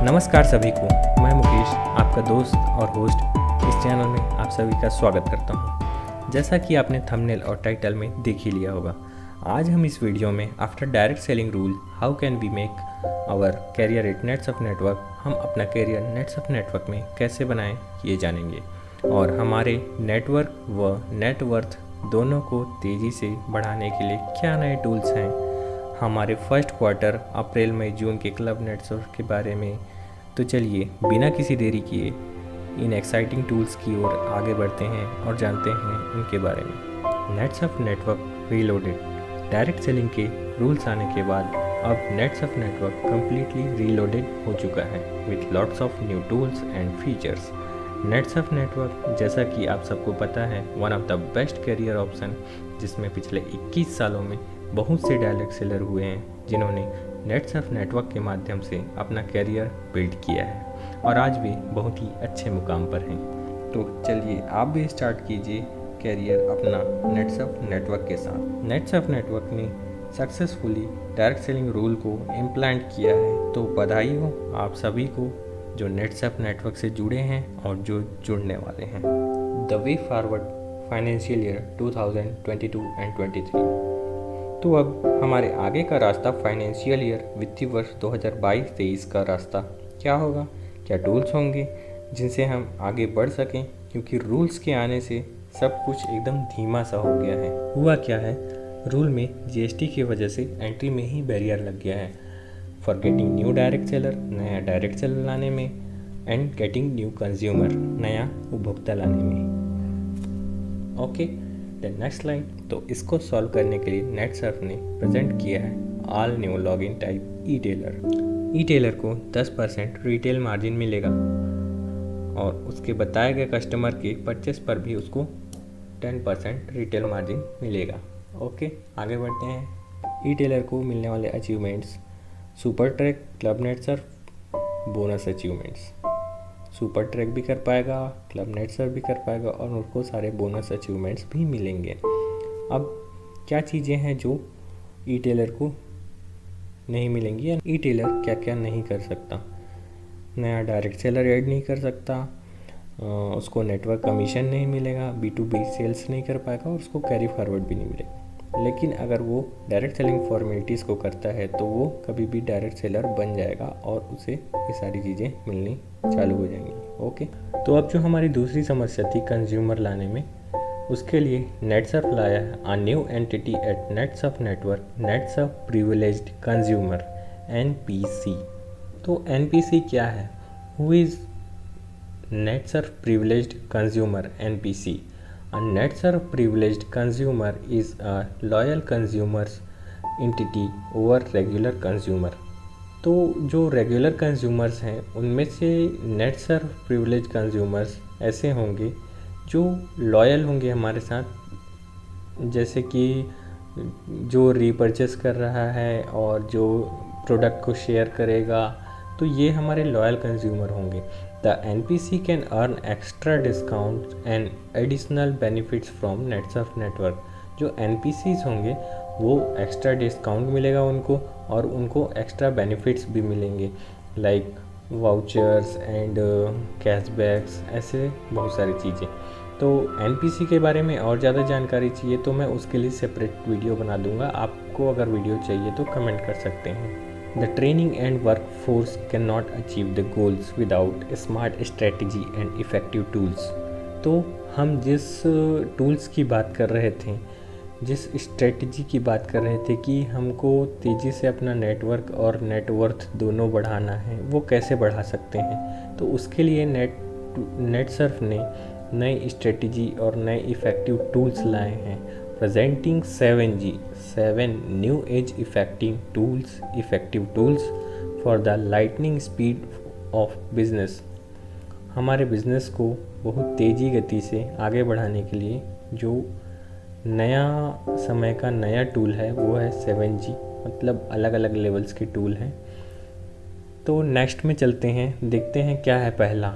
नमस्कार सभी को, मैं मुकेश आपका दोस्त और होस्ट इस चैनल में आप सभी का स्वागत करता हूं। जैसा कि आपने थंबनेल और टाइटल में देख ही लिया होगा, आज हम इस वीडियो में after direct selling rule how can we make our career at Netsurf network, हम अपना कैरियर नेट्सअप नेटवर्क में कैसे बनाएं ये जानेंगे और हमारे नेटवर्क व नेटवर्थ दोनों को तेज़ी से बढ़ाने के लिए क्या नए टूल्स हैं, हमारे फर्स्ट क्वार्टर अप्रैल मई जून के क्लब नेट्सअप के बारे में। तो चलिए बिना किसी देरी किए इन एक्साइटिंग टूल्स की ओर आगे बढ़ते हैं और जानते हैं इनके बारे में। नेट्सअप नेटवर्क रीलोडेड। डायरेक्ट सेलिंग के रूल्स आने के बाद अब नेट्सअप नेटवर्क कम्प्लीटली रीलोडेड हो चुका है with lots of new tools and features. Netsurf network, जैसा कि आप सबको पता है, one of the best career option, जिसमें पिछले 21 सालों में बहुत से डायरेक्ट सेलर हुए हैं जिन्होंने नेट्सअप नेटवर्क के माध्यम से अपना करियर बिल्ड किया है और आज भी बहुत ही अच्छे मुकाम पर हैं। तो चलिए आप भी स्टार्ट कीजिए करियर अपना नेट्सअप नेटवर्क के साथ। नेट्सअप नेटवर्क ने सक्सेसफुली डायरेक्ट सेलिंग रूल को इम्प्लांट किया है, तो बधाई हो आप सभी को जो नेट्सअप नेटवर्क से जुड़े हैं और जो जुड़ने वाले हैं। The way forward financial year 2022 and 23। तो अब हमारे आगे का रास्ता फाइनेंशियल ईयर वित्तीय वर्ष 2022-23 का रास्ता क्या होगा, क्या टूल्स होंगे जिनसे हम आगे बढ़ सकें, क्योंकि रूल्स के आने से सब कुछ एकदम धीमा सा हो गया है। हुआ क्या है, रूल में जीएसटी की वजह से एंट्री में ही बैरियर लग गया है for getting new direct seller, नया डायरेक्ट सेलर लाने में, एंड गेटिंग न्यू कंज्यूमर, नया उपभोक्ता लाने में। Okay, the next slide. तो इसको सॉल्व करने के लिए नेट्सअप ने प्रेजेंट किया है all new login type etailer. Etailer को 10% रिटेल मार्जिन मिलेगा और उसके बताए गए कस्टमर के परचेस पर भी उसको 10% रिटेल मार्जिन मिलेगा। ओके, आगे बढ़ते हैं। ई टेलर को मिलने वाले achievements: super track, club Netsurf, bonus achievements. Super track भी कर पाएगा, क्लब नेट्सअप भी कर पाएगा और उनको सारे बोनस अचीवमेंट्स भी मिलेंगे। अब क्या चीज़ें हैं जो ई टेलर को नहीं मिलेंगी या ई टेलर क्या क्या नहीं कर सकता? नया डायरेक्ट सेलर ऐड नहीं कर सकता, उसको नेटवर्क कमीशन नहीं मिलेगा, B2B सेल्स नहीं कर पाएगा और उसको कैरी फॉरवर्ड भी नहीं मिलेगा। लेकिन अगर वो डायरेक्ट सेलिंग फॉर्मेलिटीज़ को करता है तो वो कभी भी डायरेक्ट सेलर बन जाएगा और उसे ये सारी चीज़ें मिलनी चालू हो जाएंगी। ओके, तो अब जो हमारी दूसरी समस्या थी कंज्यूमर लाने में, उसके लिए नेट्सअप लाया है a new entity at Netsurf network, Netsurf privileged consumer, NPC। तो NPC क्या है? Who is Netsurf privileged consumer, NPC? A NetServe privileged consumer is a loyal consumer's entity over regular consumer। तो जो रेगुलर कंज्यूमर्स हैं उनमें से नेटसर्व प्रिविलेज कंज्यूमर्स ऐसे होंगे जो लॉयल होंगे हमारे साथ, जैसे कि जो रीपरचेस कर रहा है और जो प्रोडक्ट को शेयर करेगा, तो ये हमारे लॉयल कंज्यूमर होंगे। The NPC can earn extra discounts and additional benefits from Netsurf network. जो NPCs होंगे वो एक्स्ट्रा डिस्काउंट मिलेगा उनको और उनको एक्स्ट्रा बेनिफिट्स भी मिलेंगे, लाइक वाउचर्स एंड कैशबैक्स, ऐसे बहुत सारी चीज़ें। तो NPC के बारे में और ज़्यादा जानकारी चाहिए तो मैं उसके लिए सेपरेट वीडियो बना दूंगा। आपको अगर वीडियो चाहिए तो कमेंट कर सकते हैं। The training and workforce cannot achieve the goals without smart strategy and effective tools। तो हम जिस टूल्स की बात कर रहे थे, जिस स्ट्रेटजी की बात कर रहे थे कि हमको तेज़ी से अपना नेटवर्क और नेटवर्थ दोनों बढ़ाना है, वो कैसे बढ़ा सकते हैं? तो उसके लिए नेट्सअप ने नई स्ट्रेटजी और नए इफ़ेक्टिव टूल्स लाए हैं। Presenting 7 new age effective tools for the lightning speed of business। हमारे बिजनेस को बहुत तेज़ी गति से आगे बढ़ाने के लिए जो नया समय का नया टूल है वो है 7G, मतलब अलग अलग लेवल्स के टूल हैं। तो नेक्स्ट में चलते हैं, देखते हैं क्या है पहला।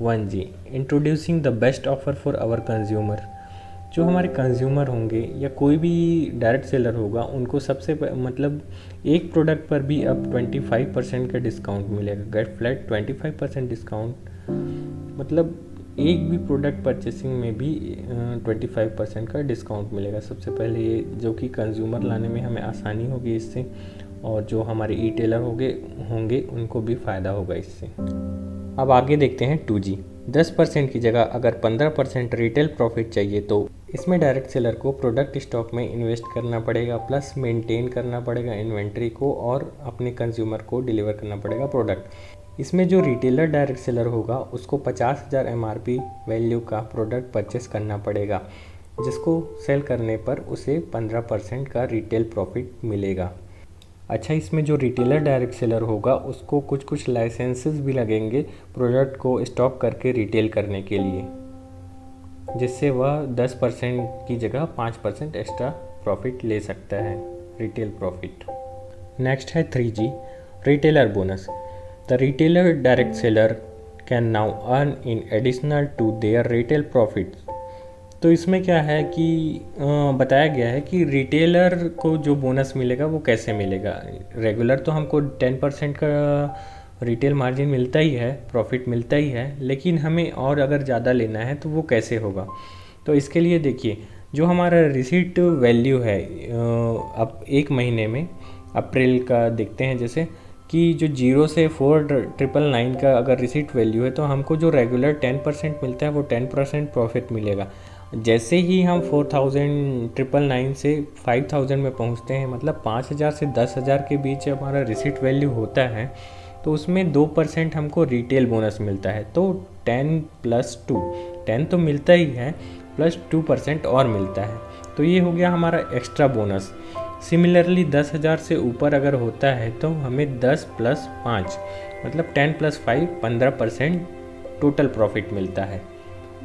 1G, introducing the best offer for our consumer. जो हमारे कंज्यूमर होंगे या कोई भी डायरेक्ट सेलर होगा उनको मतलब एक प्रोडक्ट पर भी अब 25% का डिस्काउंट मिलेगा। गेट फ्लैट 25% डिस्काउंट, मतलब एक भी प्रोडक्ट परचेसिंग में भी 25% का डिस्काउंट मिलेगा। सबसे पहले ये जो कि कंज्यूमर लाने में हमें आसानी होगी इससे, और जो हमारे ई टेलर होंगे उनको भी फ़ायदा होगा इससे। अब आगे देखते हैं 2G। 10% की जगह अगर 15% रिटेल प्रॉफिट चाहिए तो इसमें डायरेक्ट सेलर को प्रोडक्ट स्टॉक में इन्वेस्ट करना पड़ेगा, प्लस मेंटेन करना पड़ेगा इन्वेंट्री को, और अपने कंज्यूमर को डिलीवर करना पड़ेगा प्रोडक्ट। इसमें जो रिटेलर डायरेक्ट सेलर होगा उसको 50,000 MRP वैल्यू का प्रोडक्ट परचेस करना पड़ेगा, जिसको सेल करने पर उसे 15% का रिटेल प्रॉफिट मिलेगा। अच्छा, इसमें जो रिटेलर डायरेक्ट सेलर होगा उसको कुछ लाइसेंसेस भी लगेंगे प्रोडक्ट को स्टॉक करके रिटेल करने के लिए, जिससे वह 10% की जगह 5% एक्स्ट्रा प्रॉफिट ले सकता है, रिटेल प्रॉफिट। नेक्स्ट है 3G, retailer bonus. The retailer direct seller can now earn in additional to their retail profit. तो इसमें क्या है कि बताया गया है कि रिटेलर को जो बोनस मिलेगा वो कैसे मिलेगा। रेगुलर तो हमको 10% का रिटेल मार्जिन मिलता ही है, प्रॉफिट मिलता ही है, लेकिन हमें और अगर ज़्यादा लेना है तो वो कैसे होगा। तो इसके लिए देखिए, जो हमारा रिसीट वैल्यू है अब एक महीने में अप्रैल का देखते हैं, जैसे कि जो 0 से 4,999 का अगर रिसीट वैल्यू है तो हमको जो रेगुलर 10% मिलता है वो 10% प्रॉफिट मिलेगा। जैसे ही हम 4,999 से 5,000 में पहुंचते हैं, मतलब 5,000 से 10,000 के बीच हमारा रिसीट वैल्यू होता है, तो उसमें 2% हमको रिटेल बोनस मिलता है। तो 10 + 2, 10 तो मिलता ही है, प्लस 2% और मिलता है, तो ये हो गया हमारा एक्स्ट्रा बोनस। सिमिलरली 10,000 से ऊपर अगर होता है तो हमें 10 + 5 मतलब 10 + 5 15% टोटल प्रॉफिट मिलता है।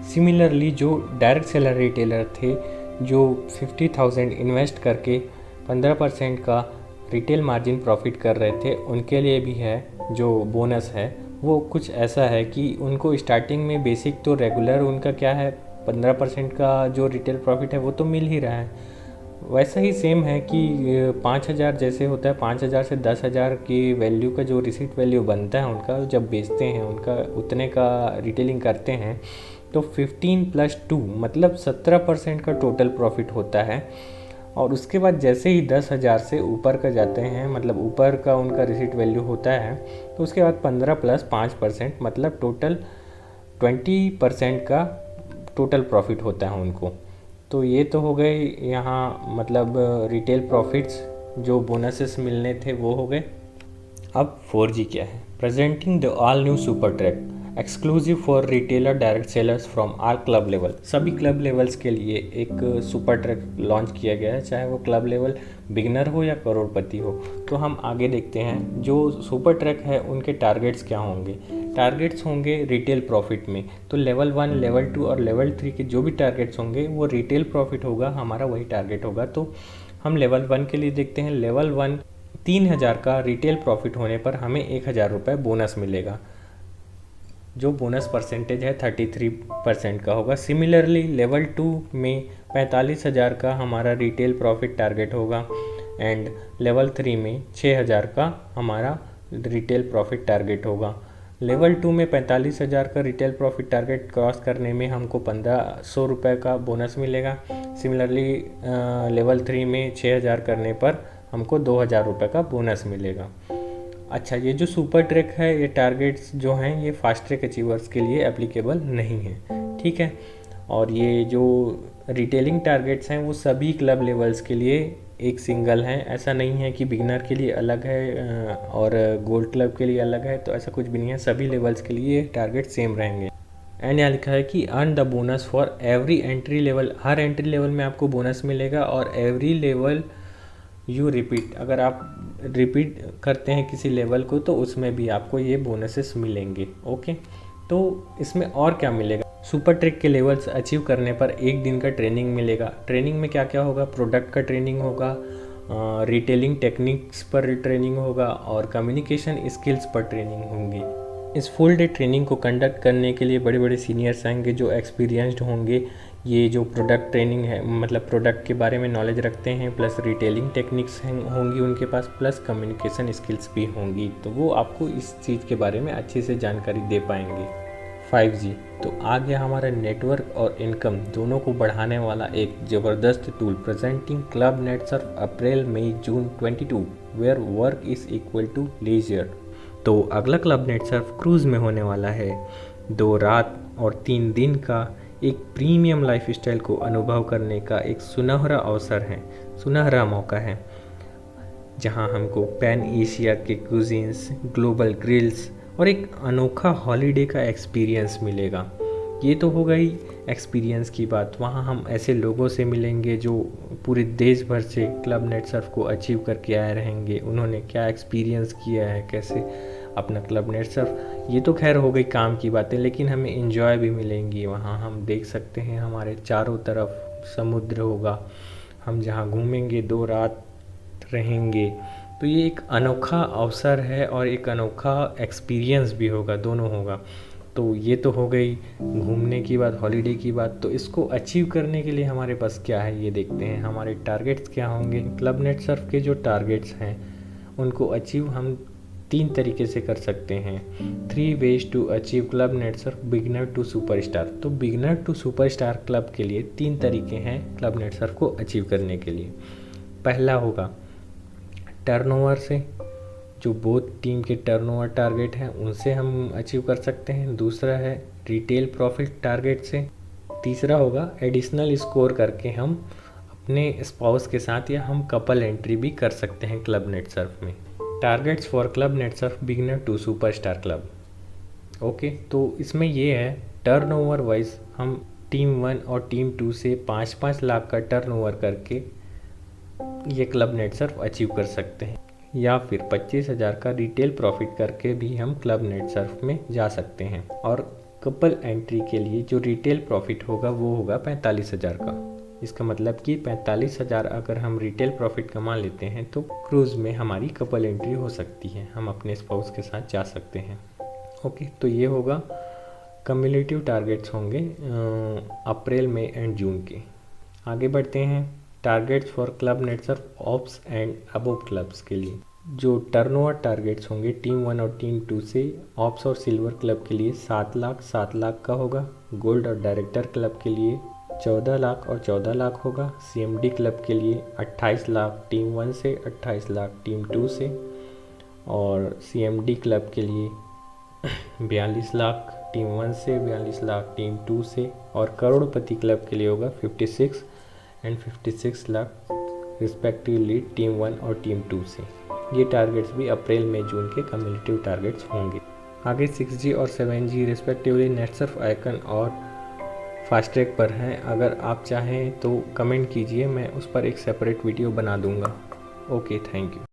सिमिलरली जो डायरेक्ट सेलर रिटेलर थे जो 50,000 इन्वेस्ट करके 15% का रिटेल मार्जिन प्रॉफिट कर रहे थे, उनके लिए भी है जो बोनस है वो कुछ ऐसा है कि उनको स्टार्टिंग में बेसिक तो रेगुलर उनका क्या है 15% का जो रिटेल प्रॉफिट है वो तो मिल ही रहा है। वैसा ही सेम है कि 5,000 जैसे होता है, 5,000 से 10,000 की वैल्यू का जो रिसीट वैल्यू बनता है उनका, जब बेचते हैं उनका उतने का रिटेलिंग करते हैं तो 15 + 2 मतलब 17% का टोटल प्रॉफिट होता है। और उसके बाद जैसे ही 10,000 से ऊपर का जाते हैं, मतलब ऊपर का उनका रिसीट वैल्यू होता है, तो उसके बाद 15 + 5% मतलब टोटल 20% का टोटल प्रॉफिट होता है उनको। तो ये तो हो गए यहाँ मतलब रिटेल प्रॉफिट्स जो बोनसेस मिलने थे वो हो गए। अब 4G क्या है? Presenting the all new super track exclusive for retailer direct sellers from our club level. सभी क्लब लेवल्स के लिए एक सुपर ट्रैक लॉन्च किया गया है, चाहे वो क्लब लेवल बिगनर हो या करोड़पति हो। तो हम आगे देखते हैं जो सुपर ट्रैक है उनके टारगेट्स क्या होंगे। टारगेट्स होंगे रिटेल प्रॉफिट में, तो लेवल 1, लेवल 2 और लेवल 3 के जो भी टारगेट्स होंगे वो रिटेल प्रॉफिट होगा, हमारा वही टारगेट होगा। तो हम लेवल 1 के लिए देखते हैं। लेवल 1 3,000 का रिटेल प्रॉफिट होने पर हमें 1,000 रुपये बोनस मिलेगा, जो बोनस परसेंटेज है 33% का होगा। सिमिलरली लेवल 2 में 45,000 का हमारा रिटेल प्रॉफिट टारगेट होगा, एंड लेवल 3 में 6,000 का हमारा रिटेल प्रॉफिट टारगेट होगा। लेवल 2 में 45,000 का रिटेल प्रॉफिट टारगेट क्रॉस करने में हमको 1,500 रुपये का बोनस मिलेगा। सिमिलरली लेवल 3 में 6,000 करने पर हमको 2,000 रुपये का बोनस मिलेगा। अच्छा, ये जो सुपर ट्रैक है ये टारगेट्स जो हैं ये फास्ट ट्रैक अचीवर्स के लिए एप्लीकेबल नहीं है, ठीक है। और ये जो रिटेलिंग टारगेट्स हैं वो सभी क्लब लेवल्स के लिए एक सिंगल हैं। ऐसा नहीं है कि बिगिनर के लिए अलग है और गोल्ड क्लब के लिए अलग है, तो ऐसा कुछ भी नहीं है। सभी लेवल्स के लिए टारगेट सेम रहेंगे। एंड यहाँ लिखा है कि earn the bonus for every entry level. Her entry level में आपको बोनस मिलेगा, और एवरी लेवल यू रिपीट, अगर आप रिपीट करते हैं किसी लेवल को तो उसमें भी आपको ये बोनसेस मिलेंगे। ओके, तो इसमें और क्या मिलेगा? सुपर ट्रैक के लेवल्स अचीव करने पर 1 दिन का ट्रेनिंग मिलेगा। ट्रेनिंग में क्या क्या होगा? प्रोडक्ट का ट्रेनिंग होगा, रिटेलिंग टेक्निक्स पर ट्रेनिंग होगा, और कम्युनिकेशन स्किल्स पर ट्रेनिंग होंगी। इस फुल डे ट्रेनिंग को कंडक्ट करने के लिए बड़े बड़े सीनियर्स आएंगे जो एक्सपीरियंस्ड होंगे ये जो प्रोडक्ट ट्रेनिंग है, मतलब प्रोडक्ट के बारे में नॉलेज रखते हैं, प्लस रिटेलिंग टेक्निक्स होंगी उनके पास, प्लस कम्युनिकेशन स्किल्स भी होंगी, तो वो आपको इस चीज़ के बारे में अच्छे से जानकारी दे पाएंगे। 5G तो आ गया हमारा नेटवर्क और इनकम दोनों को बढ़ाने वाला एक ज़बरदस्त tool, presenting club net surf अप्रैल मई जून 22 where work is equal to leisure. तो अगला क्लब नेट सर्फ क्रूज़ में होने वाला है। 2 रात और 3 दिन का एक प्रीमियम लाइफस्टाइल को अनुभव करने का एक सुनहरा अवसर है, सुनहरा मौका है, जहां हमको पैन एशिया के कुजीन्स, ग्लोबल ग्रिल्स और एक अनोखा हॉलीडे का एक्सपीरियंस मिलेगा। ये तो हो गई एक्सपीरियंस की बात। वहाँ हम ऐसे लोगों से मिलेंगे जो पूरे देश भर से क्लब नेट सर्फ को अचीव करके आए रहेंगे, उन्होंने क्या एक्सपीरियंस किया है, कैसे अपना क्लब नेट सर्फ, ये तो खैर हो गई काम की बातें, लेकिन हमें एंजॉय भी मिलेंगी। वहाँ हम देख सकते हैं हमारे चारों तरफ समुद्र होगा, हम जहाँ घूमेंगे 2 रात रहेंगे, तो ये एक अनोखा अवसर है और एक अनोखा एक्सपीरियंस भी होगा, दोनों होगा। तो ये तो हो गई घूमने की बात, हॉलीडे की बात। तो इसको अचीव करने के लिए हमारे पास क्या है ये देखते हैं, हमारे टारगेट्स क्या होंगे। क्लब नेट सर्फ के जो टारगेट्स हैं उनको अचीव हम 3 तरीके से कर सकते हैं। 3 ways to achieve club net surf beginner to superstar. तो बिगिनर टू सुपरस्टार क्लब के लिए 3 तरीके हैं क्लब नेट सर्फ को अचीव करने के लिए। पहला होगा टर्नओवर से, जो बोथ टीम के टर्नओवर टारगेट हैं उनसे हम अचीव कर सकते हैं। दूसरा है रिटेल प्रॉफिट टारगेट से। तीसरा होगा एडिशनल स्कोर करके हम अपने स्पाउस के साथ या हम कपल एंट्री भी कर सकते हैं क्लब नेट सर्फ में। Targets for club net surf beginner to superstar club. Okay, तो इसमें ये है टर्नओवर वाइज हम टीम 1 और टीम 2 से 5-5 लाख का टर्नओवर करके ये क्लब नेट सर्फ अचीव कर सकते हैं, या फिर 25,000 का रिटेल प्रॉफिट करके भी हम क्लब नेट सर्फ में जा सकते हैं। और कपल एंट्री के लिए जो रिटेल प्रॉफिट होगा वो होगा 45,000 का। इसका मतलब कि 45,000 अगर हम रिटेल प्रॉफिट कमा लेते हैं तो क्रूज़ में हमारी कपल एंट्री हो सकती है, हम अपने स्पाउस के साथ जा सकते हैं। ओके, तो ये होगा कम्युलेटिव टारगेट्स होंगे अप्रैल मई एंड जून के। आगे बढ़ते हैं targets for club net Surf ops and above clubs के लिए। जो टर्नओवर टारगेट्स होंगे टीम 1 और टीम 2 से ऑप्स और सिल्वर क्लब के लिए 7 लाख का होगा। गोल्ड और डायरेक्टर क्लब के लिए 14 लाख और 14 लाख होगा। CMD क्लब के लिए 28 लाख टीम 1 से, 28 लाख टीम 2 से, और CMD क्लब के लिए 42 लाख टीम 1 से, 42 लाख टीम 2 से, और करोड़पति क्लब के लिए होगा 56 एंड 56 लाख रिस्पेक्टिवली टीम 1 और टीम 2 से। ये टारगेट्स भी अप्रैल मई जून के कम्युलेटिव टारगेट्स होंगे। आगे 6G और 7G respectively net Surf icon और फास्ट ट्रैक पर हैं। अगर आप चाहें तो कमेंट कीजिए, मैं उस पर एक सेपरेट वीडियो बना दूंगा। Okay, thank you.